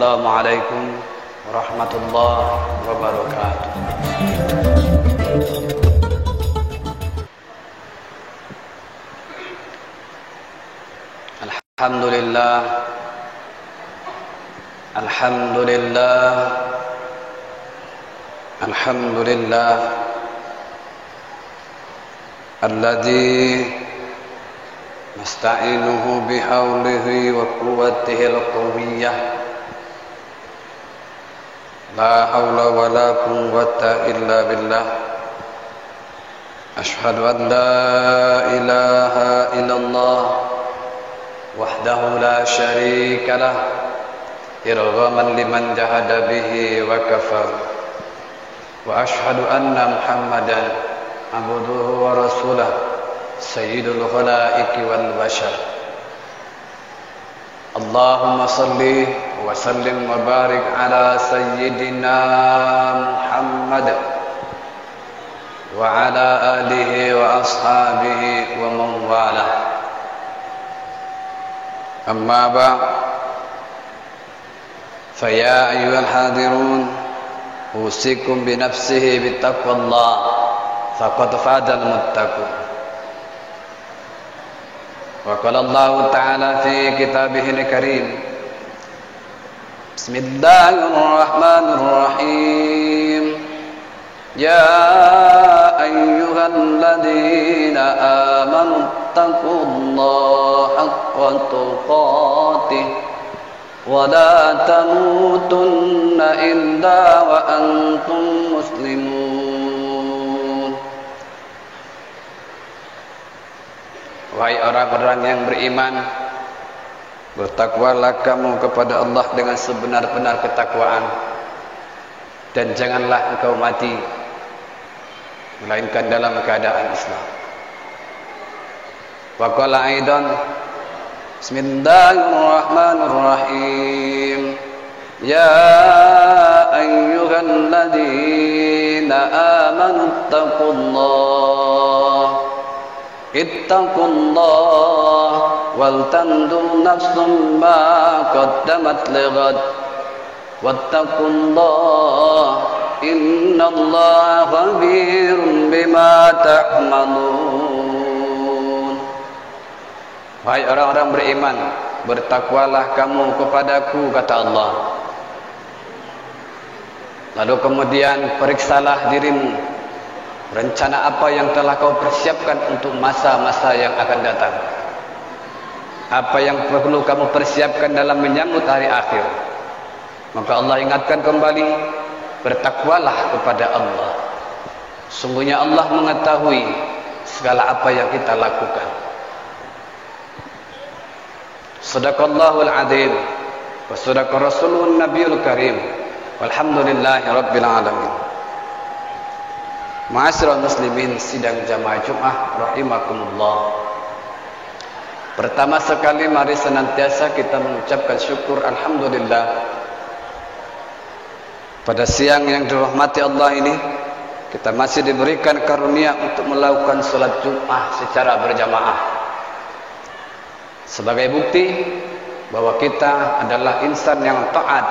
Assalamualaikum warahmatullahi wabarakatuh. Alhamdulillah, alhamdulillah, alhamdulillah, alladzi nasta'inuhu bihaulihi wa quwwatihi al-qawiyyah. La haula wa la quwwata illa billah. Ashhadu an la ilaha illallah wahdahu la syarika lah, irghaman liman jahada bihi wa kafar. Wa ashhadu anna Muhammadan abduhu wa rasulah, sayyidul khalaiqi wal bashar. Allahumma salli wa sallim wa barik ala sayyidina Muhammad wa ala alihi wa ashabihi wa man walah. Amma ba'd, fa ya ayyuhal hadirun, usikum bi nafsihi bi taqwallah, faqad fadal muttaqun. Wa qala Allah ta'ala fi kitabihil karim, Bismillahirrahmanirrahim. Ya ayyuhalladzina amanu taqullaha haqqa tuqatih wa la tamutunna illa wa antum muslimun. Wahai orang-orang yang beriman, bertakwalah kamu kepada Allah dengan sebenar-benar ketakwaan, dan janganlah engkau mati melainkan dalam keadaan Islam. Wa qala aidan, Bismillahirrahmanirrahim. Ya ayyuhalladzina amanu ittaqullah wal tandur nafsum ma qaddamat lighad wattaqullah innallaha khabirun bima ta'malun. Wahai orang-orang beriman, bertakwalah kamu kepadaku, kata Allah. Lalu kemudian periksalah dirimu, rencana apa yang telah kau persiapkan untuk masa-masa yang akan datang. Apa yang perlu kamu persiapkan dalam menyambut hari akhir. Maka Allah ingatkan kembali, bertakwalah kepada Allah. Sungguhnya Allah mengetahui segala apa yang kita lakukan. Sadaqallahul adzim wa sadaqa rasulun nabiyul karim. Walhamdulillahi rabbil alamin. Ma'asyiral muslimin sidang jamaah Jumat rahimakumullah. Pertama sekali mari senantiasa kita mengucapkan syukur alhamdulillah pada siang yang dirahmati Allah ini kita masih diberikan karunia untuk melakukan salat Jumat secara berjamaah. Sebagai bukti bahwa kita adalah insan yang taat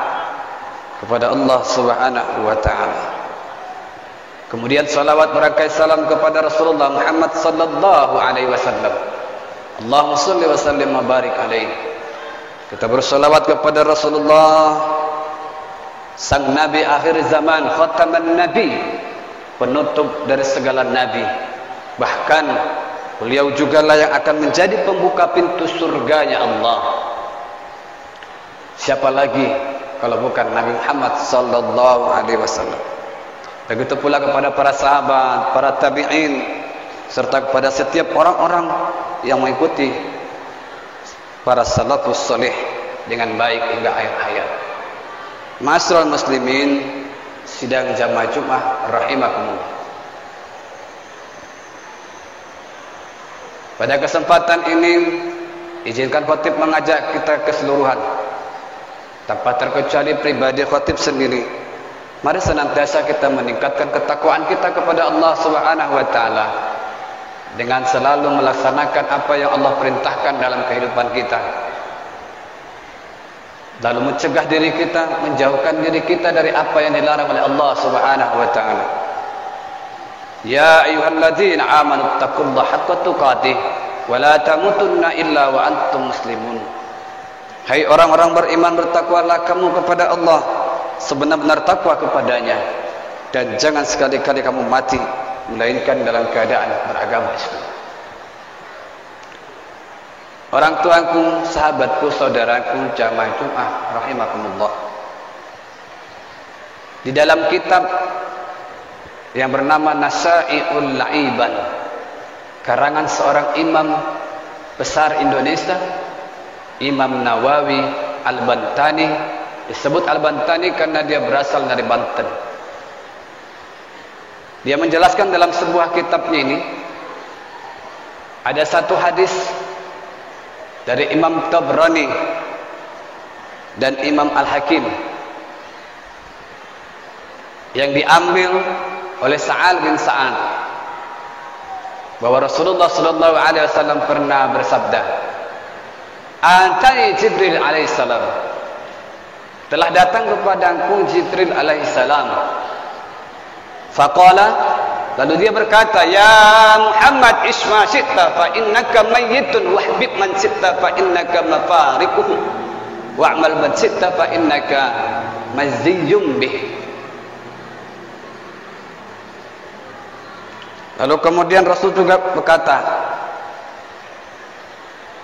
kepada Allah Subhanahu wa taala. Kemudian salawat barakai salam kepada Rasulullah Muhammad sallallahu alaihi wasallam. Allahumma shalli wa sallim wa barik alaihi. Kita bersalawat kepada Rasulullah, sang nabi akhir zaman, khataman nabi, penutup dari segala nabi. Bahkan beliau jugalah yang akan menjadi pembuka pintu surganya Allah. Siapa lagi kalau bukan Nabi Muhammad sallallahu alaihi wasallam. Begitu pula kepada para sahabat, para tabi'in, serta kepada setiap orang-orang yang mengikuti para salafus salih dengan baik hingga akhir hayat. Ma'asyiral muslimin sidang jamaah Jumat rahimakumullah. Pada kesempatan ini izinkan khatib mengajak kita keseluruhan, tanpa terkecuali pribadi khatib sendiri, mari senantiasa kita meningkatkan ketakwaan kita kepada Allah Subhanahu wa taala dengan selalu melaksanakan apa yang Allah perintahkan dalam kehidupan kita. lalu mencegah diri kita, menjauhkan diri kita dari apa yang dilarang oleh Allah Subhanahu wa taala. Ya ayyuhalladzina amanu taqullaha haqqa tuqatih wa la tamutunna illa wa antum muslimun. Hai orang-orang beriman, bertakwalah kamu kepada Allah sebenar-benar takwa kepadanya, dan jangan sekali-kali kamu mati melainkan dalam keadaan beragama Islam. Orang tuaku, sahabatku, saudaraku, jamaah Jumat rahimakumullah. Di dalam kitab yang bernama Nasai'ul La'iban, karangan seorang imam besar Indonesia, Imam Nawawi Al-Bantani. Disebut Al-Bantani karena dia berasal dari Banten. Dia menjelaskan dalam sebuah kitabnya ini, ada satu hadis dari Imam Tabrani dan Imam Al-Hakim yang diambil oleh Sa'al bin Sa'ad, bahwa Rasulullah sallallahu alaihi wasallam pernah bersabda, "Atani Jibril alaihi salam." Telah datang kepadaku Jibril alaihi salam. Faqala, lalu dia berkata, "Ya Muhammad, isma syi'ta fa innaka mayyitun wahbib man syi'ta fa innaka mafariquhu wa'mal man syi'ta fa innaka maziyyum bih." Lalu kemudian Rasul juga berkata,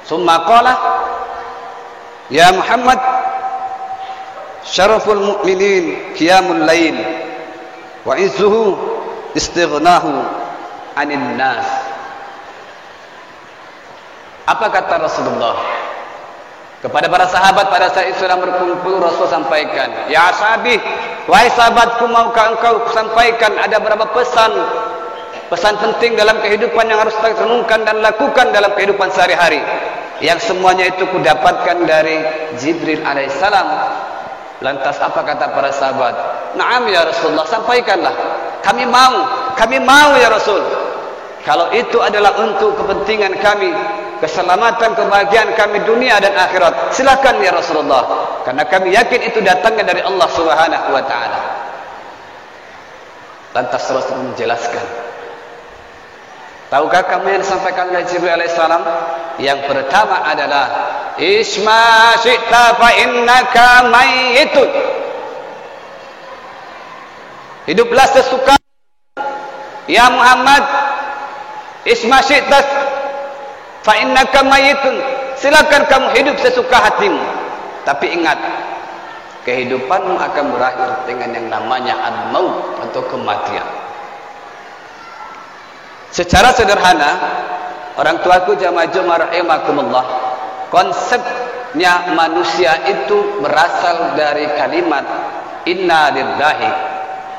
"Summa qala, ya Muhammad, syaraful mu'minin qiyamul lail wa izzuhu istighnahu anin nas." Apa kata Rasulullah kepada para sahabat pada saat itu sedang berkumpul? Rasul sampaikan, "Ya ashabi, wahai sahabatku, maukah engkau sampaikan ada beberapa pesan penting dalam kehidupan yang harus kita renungkan dan lakukan dalam kehidupan sehari-hari, yang semuanya itu kudapatkan dari Jibril alaihissalam." Lantas apa kata para sahabat? "Na'am ya Rasulullah, sampaikanlah. Kami mau ya Rasul. Kalau itu adalah untuk kepentingan kami, keselamatan, kebahagiaan kami dunia dan akhirat, silakan ya Rasulullah. Karena kami yakin itu datangnya dari Allah Subhanahu wa taala." Lantas Rasul menjelaskan, tahukah kamu yang disampaikan oleh Jibril alaihissalam? Yang pertama adalah, isma syi'ta fa innaka mayyitun. Hiduplah sesuka, ya Muhammad, isma syi'ta fa innaka mayyitun. Silakan kamu hidup sesuka hatimu. Tapi ingat, kehidupanmu akan berakhir dengan yang namanya al-maut atau kematian. Secara sederhana, orang tuaku jamaah Jumat rahimakumullah, konsepnya manusia itu berasal dari kalimat inna lillahi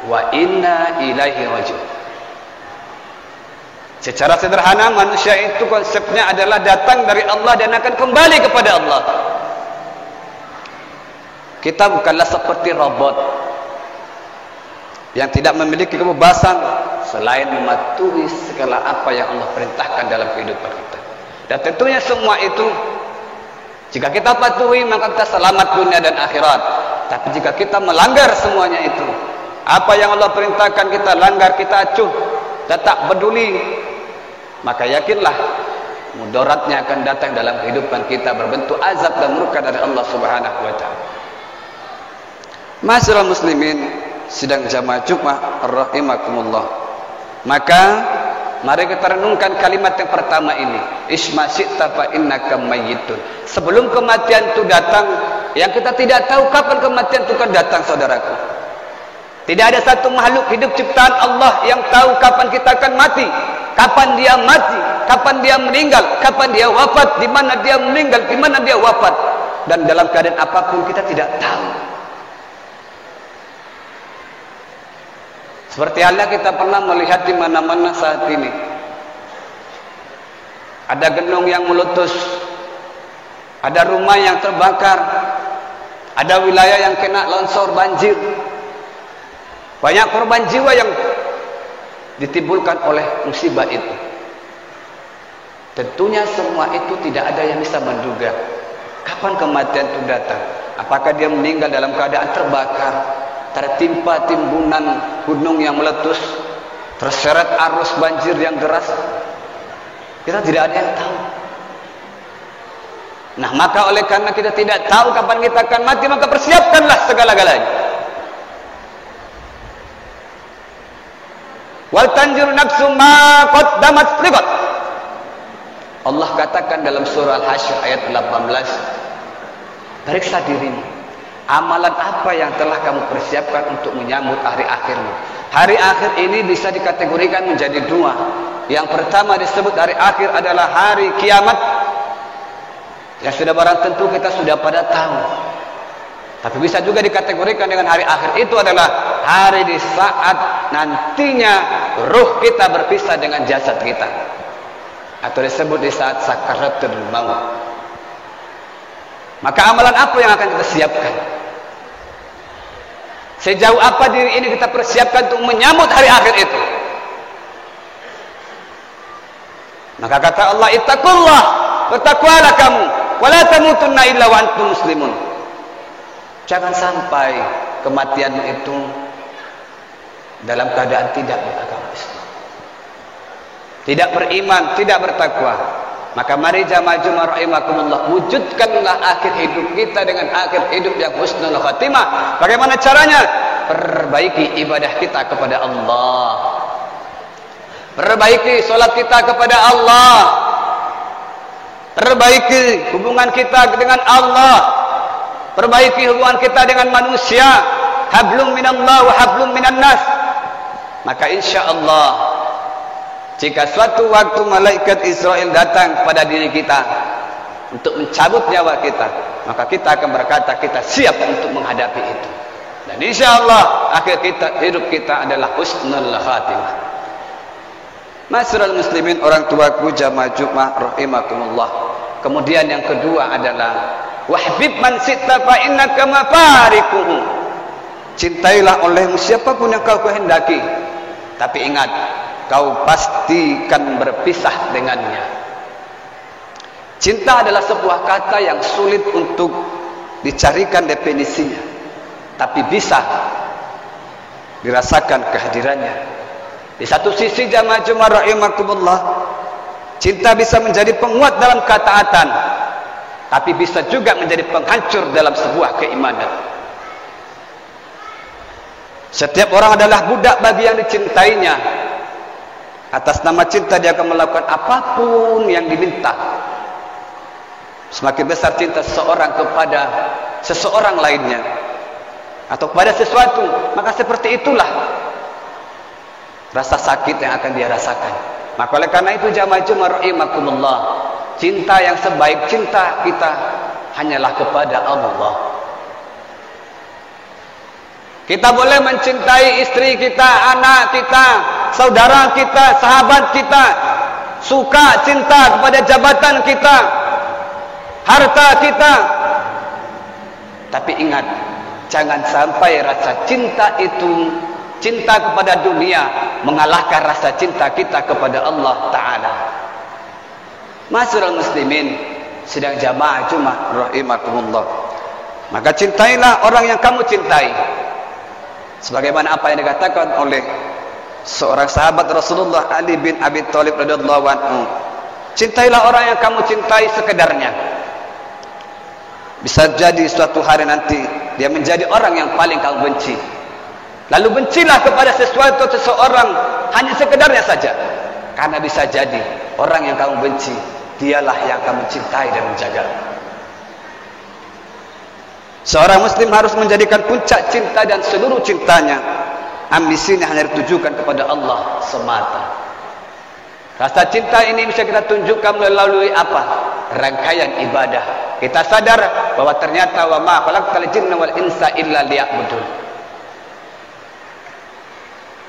wa inna ilaihi raji'un. Secara sederhana, manusia itu konsepnya adalah datang dari Allah dan akan kembali kepada Allah. Kita bukanlah seperti robot yang tidak memiliki kebebasan selain mematuhi segala apa yang Allah perintahkan dalam kehidupan kita. Dan tentunya semua itu, jika kita patuhi maka kita selamat dunia dan akhirat. Tapi jika kita melanggar semuanya itu, apa yang Allah perintahkan kita langgar, kita acuh, tak peduli, maka yakinlah mudaratnya akan datang dalam kehidupan kita berbentuk azab dan murka dari Allah Subhanahu wa taala. Masyaallah muslimin sidang jamaah Jumat rahimakumullah. Maka mari kita renungkan kalimat yang pertama ini, isma syi'ta fa innaka mayyitun. Sebelum kematian itu datang, yang kita tidak tahu kapan kematian itu akan datang, saudaraku. Tidak ada satu makhluk hidup ciptaan Allah yang tahu kapan kita akan mati, kapan dia mati, kapan dia meninggal, kapan dia wafat, di mana dia meninggal, di mana dia wafat, dan dalam keadaan apapun kita tidak tahu. Seperti halnya kita pernah melihat di mana-mana saat ini, ada gunung yang meletus, ada rumah yang terbakar, ada wilayah yang kena longsor banjir, banyak korban jiwa yang ditimbulkan oleh musibah itu. Tentunya semua itu tidak ada yang bisa menduga Kapan kematian itu datang? Apakah dia meninggal dalam keadaan terbakar, tertimpa timbunan gunung yang meletus, terseret arus banjir yang deras? Kita tidak ada yang tahu. Nah, maka oleh karena kita tidak tahu kapan kita akan mati, maka persiapkanlah segala-galanya. Wal tanjur nafsu ma qaddamat liqad. Allah katakan dalam surah Al-Hasyr ayat 18, periksa dirimu, amalan apa yang telah kamu persiapkan untuk menyambut hari akhirmu. Hari akhir ini bisa dikategorikan menjadi dua. Yang pertama disebut hari akhir adalah hari kiamat, yang sudah barang tentu kita sudah pada tahu. Tapi bisa juga dikategorikan dengan hari akhir itu adalah hari di saat nantinya ruh kita berpisah dengan jasad kita, atau disebut di saat sakaratul maut. Maka amalan apa yang akan kita siapkan? Sejauh apa diri ini kita persiapkan untuk menyambut hari akhir itu? Maka kata Allah, ittaqullah, bertakwalah kamu, wala tamutunna illa wa antum muslimun. Jangan sampai kematianmu itu dalam keadaan tidak beragama Islam, tidak beriman, tidak bertakwa. Maka mari jamaah Jumat rahimakumullah, wujudkanlah akhir hidup kita dengan akhir hidup yang husnul khatimah. Bagaimana caranya? Perbaiki ibadah kita kepada Allah, perbaiki solat kita kepada Allah, perbaiki hubungan kita dengan Allah, perbaiki hubungan kita dengan manusia. Hablum minallah wa hablum minan nas. Maka insyaallah, jika suatu waktu malaikat Israel datang kepada diri kita untuk mencabut nyawa kita, maka kita akan berkata kita siap untuk menghadapi itu. Dan insyaallah akhir hidup kita adalah husnul khatimah. Masyarul muslimin, orang tuaku jamaah Jumat rahimakumullah. Kemudian yang kedua adalah wahbib man sita fa innaka mafarikuhu. Cintailah olehmu siapapun yang kau kehendaki, tapi ingat, kau pastikan berpisah dengannya. Cinta adalah sebuah kata yang sulit untuk dicarikan definisinya, tapi bisa dirasakan kehadirannya. Di satu sisi jamaah Jumat rahimakumullah, cinta bisa menjadi penguat dalam ketaatan, tapi bisa juga menjadi penghancur dalam sebuah keimanan. Setiap orang adalah budak bagi yang dicintainya. Atas nama cinta dia akan melakukan apapun yang diminta. Semakin besar cinta seseorang kepada seseorang lainnya atau kepada sesuatu, maka seperti itulah rasa sakit yang akan dia rasakan. Maka oleh karena itu jamaah Jumat rahimakumullah, cinta yang sebaik cinta kita hanyalah kepada Allah. Kita boleh mencintai istri kita, anak kita, saudara kita, sahabat kita, suka cinta kepada jabatan kita, harta kita. Tapi ingat, jangan sampai rasa cinta itu, cinta kepada dunia, mengalahkan rasa cinta kita kepada Allah Ta'ala. Masyarul muslimin, sedang jamaah Jumat rahimakumullah, maka cintailah orang yang kamu cintai. Sebagaimana apa yang dikatakan oleh seorang sahabat Rasulullah, Ali bin Abi Thalib radhiyallahu anhu, cintailah orang yang kamu cintai sekedarnya. Bisa jadi suatu hari nanti dia menjadi orang yang paling kamu benci. Lalu bencilah kepada sesuatu seseorang hanya sekedarnya saja, karena bisa jadi orang yang kamu benci dialah yang kamu cintai dan menjaga. Seorang muslim harus menjadikan puncak cinta dan seluruh cintanya, ambisinya hanya ditujukan kepada Allah semata. Rasa cinta ini bisa kita tunjukkan melalui apa? Rangkaian ibadah. Kita sadar bahwa ternyata wa ma khalaqtal jinna wal insa illa liya'budun.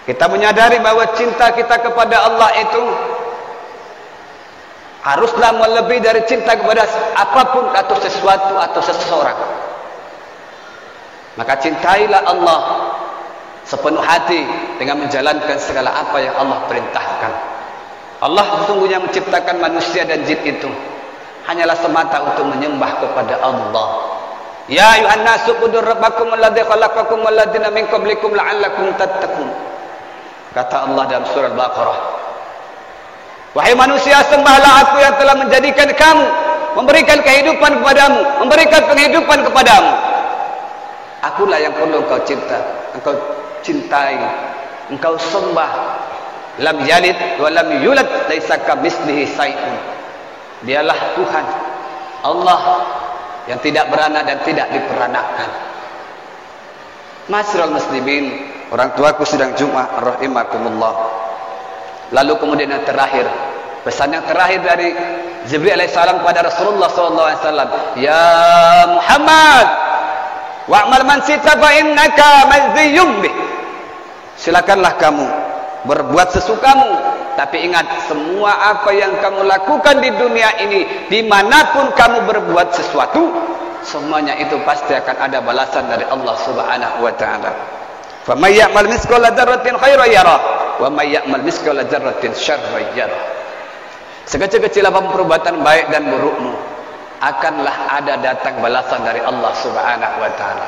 Kita menyadari bahwa cinta kita kepada Allah itu haruslah melebihi dari cinta kepada apapun atau sesuatu atau seseorang. Maka cintailah Allah sepenuh hati dengan menjalankan segala apa yang Allah perintahkan. Allah sesungguhnya menciptakan manusia dan jin itu hanyalah semata untuk menyembah kepada Allah. Ya ayuhan nasu ubudu rabbakum alladzi khalaqakum walladzina min qablikum la'allakum tattaqun. Kata Allah dalam surah Al-Baqarah, wahai manusia, sembahlah aku yang telah menjadikan kamu, memberikan kehidupan kepadamu, memberikan penghidupan kepadamu. Akulah yang perlu engkau engkau cintai, engkau sembah. Lam yalid wa lam yulad, laisa kamitslihi syai'un. Dialah Tuhan Allah yang tidak beranak dan tidak diperanakan. Masyarul muslimin, orang tuaku sedang Jumat rahimakumullah. Lalu kemudian yang terakhir, pesan yang terakhir dari Jibril alaihissalam kepada Rasulullah sallallahu alaihi wasallam, ya Muhammad, wa'mal man sita fa innaka mazdiyum bih. Silakanlah kamu berbuat sesukamu, tapi ingat, semua apa yang kamu lakukan di dunia ini, dimanapun kamu berbuat sesuatu, semuanya itu pasti akan ada balasan dari Allah subhanahu wa ta'ala. Faman ya'mal mithqala dzarratin khairan yarah, wa may ya'mal mithqala dzarratin syarran yarah. Sekecil-kecil apapun perbuatan baik dan burukmu, akanlah ada datang balasan dari Allah subhanahu wa ta'ala.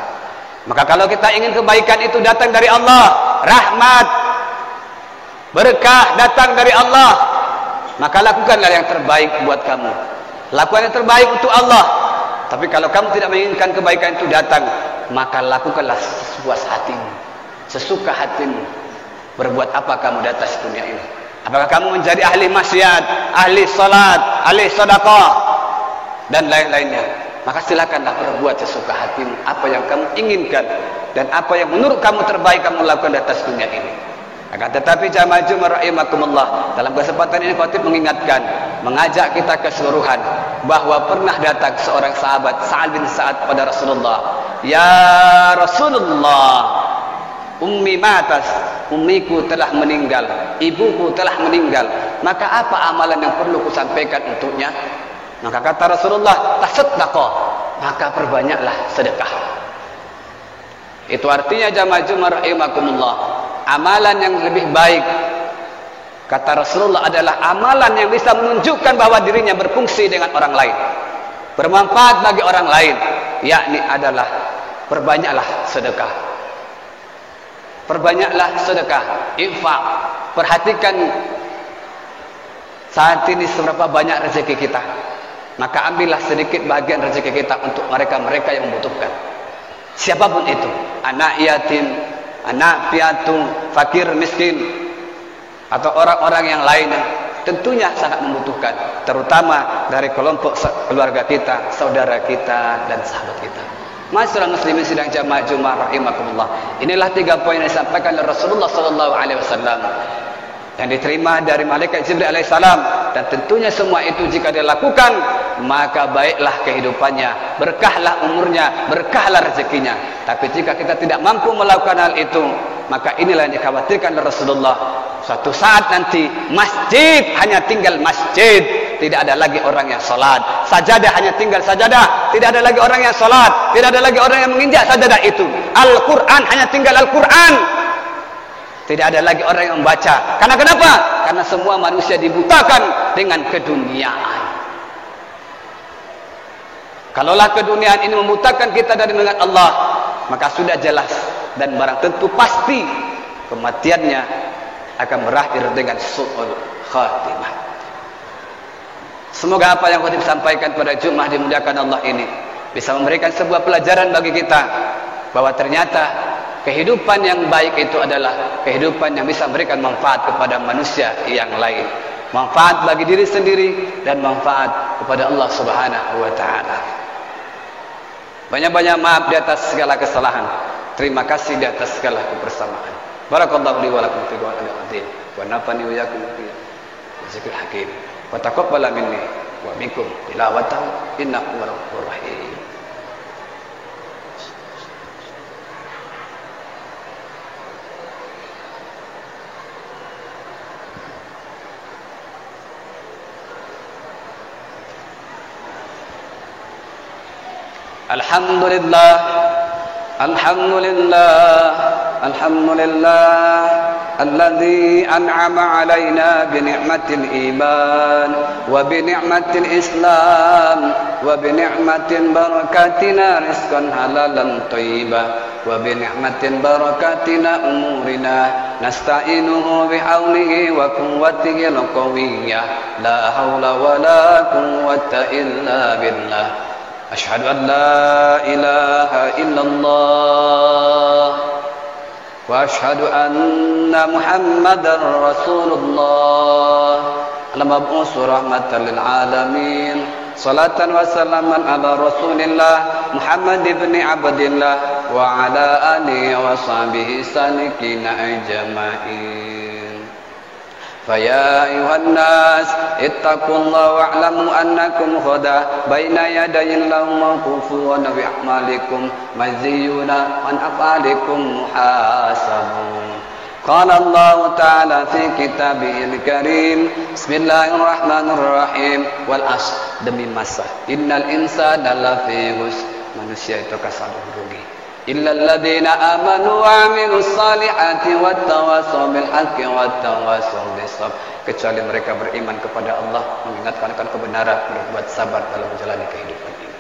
Maka kalau kita ingin kebaikan itu datang dari Allah, rahmat, berkah datang dari Allah, maka lakukanlah yang terbaik buat kamu. Lakukan yang terbaik untuk Allah. Tapi kalau kamu tidak menginginkan kebaikan itu datang, maka lakukanlah sepuas hatimu, sesuka hatimu. Berbuat apa kamu di atas dunia ini? Apakah kamu menjadi ahli maksiat, ahli salat, ahli sedekah dan lain-lainnya? Maka silakanlah berbuat sesuka hatimu, apa yang kamu inginkan dan apa yang menurut kamu terbaik kamu lakukan di atas dunia ini. Akan tetapi jamaah Jumat rahimakumullah, dalam kesempatan ini khatib mengingatkan, mengajak kita keseluruhan bahwa pernah datang seorang sahabat Sa'ad bin Sa'ad pada Rasulullah, ya Rasulullah, ummi matas, ummiku telah meninggal, ibuku telah meninggal, maka apa amalan yang perlu kusampaikan untuknya? Maka kata Rasulullah, tasaddaqah, maka perbanyaklah sedekah. Itu artinya jamaah Jumat rahimakumullah, amalan yang lebih baik, kata Rasulullah, adalah amalan yang bisa menunjukkan bahwa dirinya berfungsi dengan orang lain, bermanfaat bagi orang lain, yakni adalah perbanyaklah sedekah. Perbanyaklah sedekah, infak. Perhatikan saat ini seberapa banyak rezeki kita, maka ambillah sedikit bagian rezeki kita untuk mereka-mereka yang membutuhkan. Siapapun itu, anak yatim, anak piatu, fakir, miskin, atau orang-orang yang lainnya, tentunya sangat membutuhkan, terutama dari kelompok keluarga kita, saudara kita, dan sahabat kita. Masyaallah muslimin sidang jamaah Jumat rahimakumullah. Inilah 3 poin yang disampaikan oleh Rasulullah sallallahu alaihi wasallam yang diterima dari malaikat Jibril alaihissalam, dan tentunya semua itu jika dilakukan, maka baiklah kehidupannya, berkahlah umurnya, berkahlah rezekinya. Tapi jika kita tidak mampu melakukan hal itu, maka inilah yang dikhawatirkan oleh Rasulullah. Suatu saat nanti masjid hanya tinggal masjid, tidak ada lagi orang yang salat. Sajadah hanya tinggal sajadah, tidak ada lagi orang yang salat, tidak ada lagi orang yang menginjak sajadah itu. Al-Quran hanya tinggal Al-Quran, tidak ada lagi orang yang membaca. Karena kenapa? Karena semua manusia dibutakan dengan keduniaan. Kalaulah keduniaan ini membutakan kita dari mengingat Allah, maka sudah jelas dan barang tentu pasti kematiannya akan berakhir dengan su'ul khatimah. Semoga apa yang kami sampaikan pada Jumat dimuliakan Allah ini bisa memberikan sebuah pelajaran bagi kita, bahwa ternyata kehidupan yang baik itu adalah kehidupan yang bisa memberikan manfaat kepada manusia yang lain, manfaat bagi diri sendiri dan manfaat kepada Allah Subhanahu wa taala. Banyak-banyak maaf di atas segala kesalahan. Terima kasih di atas segala kebersamaan. Barakallahu li wa lakum fi qur'anil azim wa nafa'ani wa iyyakum fi dzikril hakim. Wa taqabbal minni wa minkum tilawatan innahu ghafurur rahim. Alhamdulillah, alhamdulillah, alhamdulillah, الذي أنعم علينا بنعمة الإيمان وبنعمة الإسلام وبنعمة بركاتنا رزقا حلالا طيبا وبنعمة بركاتنا أمورنا نستعينه بحوله وقوته القوية لا حول ولا قوة إلا بالله أشهد أن لا إله إلا الله وأشهد أن محمدا رسول الله المبعوث رحمة للعالمين صلاة وسلاما على رسول الله محمد بن عبد الله وعلى آله وصحبه سالكين أجمعين فيا أيها الناس اتقوا الله واعلموا أنكم غدا بين يدي الله موقوفون بأعمالكم مجزيون عن أفعالكم محاسبون قال الله تعالى في كتابه الكريم بسم الله الرحمن الرحيم والعصر demi masa innal insana lafi khusr manusia itu kasar rugi illal ladzina amanu wa amilus salihati wattawassaw bil haqqi wattawassaw bis sabr kecuali mereka beriman kepada Allah mengingatkan kebenaran berbuat sabar dalam menjalani kehidupan ini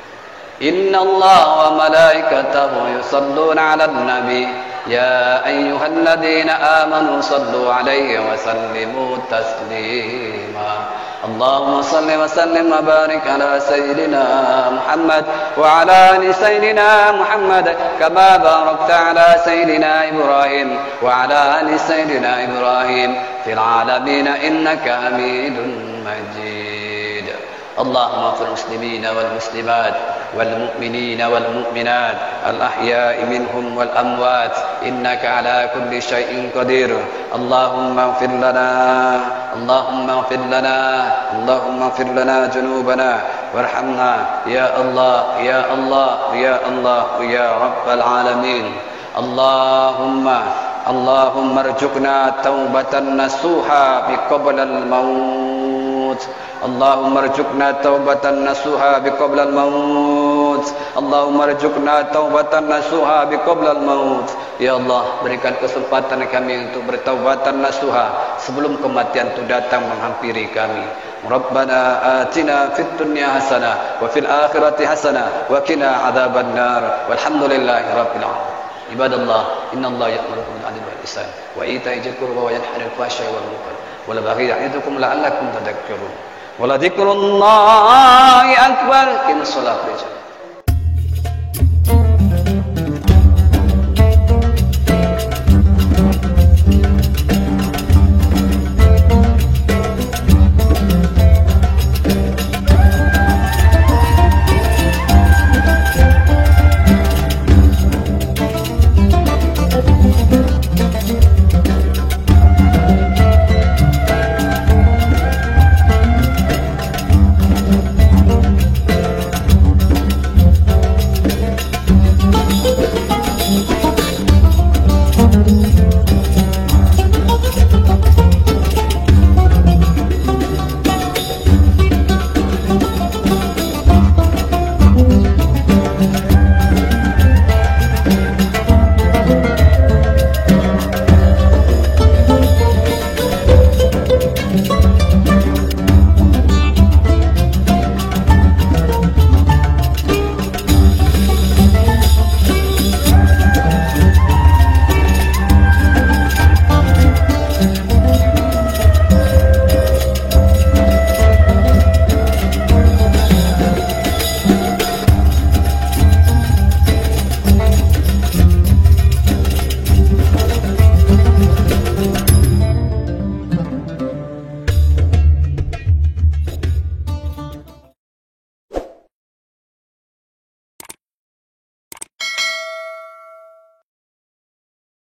innallaha wa malaikatahu yusholluna 'alan nabi ya ayyuhalladzina amanu shallu 'alaihi wa sallimu taslima Allahumma salli wa sallim wa barik ala sayyidina Muhammad wa ala ali sayyidina Muhammad kama barakta ala sayyidina Ibrahim wa ala ali sayyidina Ibrahim fil alamin innaka Hamidun Majid اللهم اغفر المسلمين والمسلمات والمؤمنين والمؤمنات الأحياء منهم والأموات إنك على كل شيء قدير اللهم اغفر لنا اللهم اغفر لنا اللهم اغفر لنا ذنوبنا وارحمنا يا الله يا الله يا الله يا رب العالمين اللهم ارزقنا توبة نصوحا قبل الموت اللهم ارزقنا توبة نصوحا قبل الموت اللهم ارزقنا توبة نصوحا قبل الموت ya Allah berikan kesempatan kami untuk bertaubatan nasuha sebelum kematian itu datang menghampiri kami Rabbana atina fid dunya hasanah wa fil akhirati hasanah wa qina adzabannar walhamdulillahi rabbil alamin ibadallah innallaha ya'murukum bil 'adli wal ihsan wa ita'i dzil qurba wa yanha 'anil fahsya'i wal munkar wa la baghi ya'idukum la'allakum tadhakkarun wa la dzikrullahi akbar qimus shalah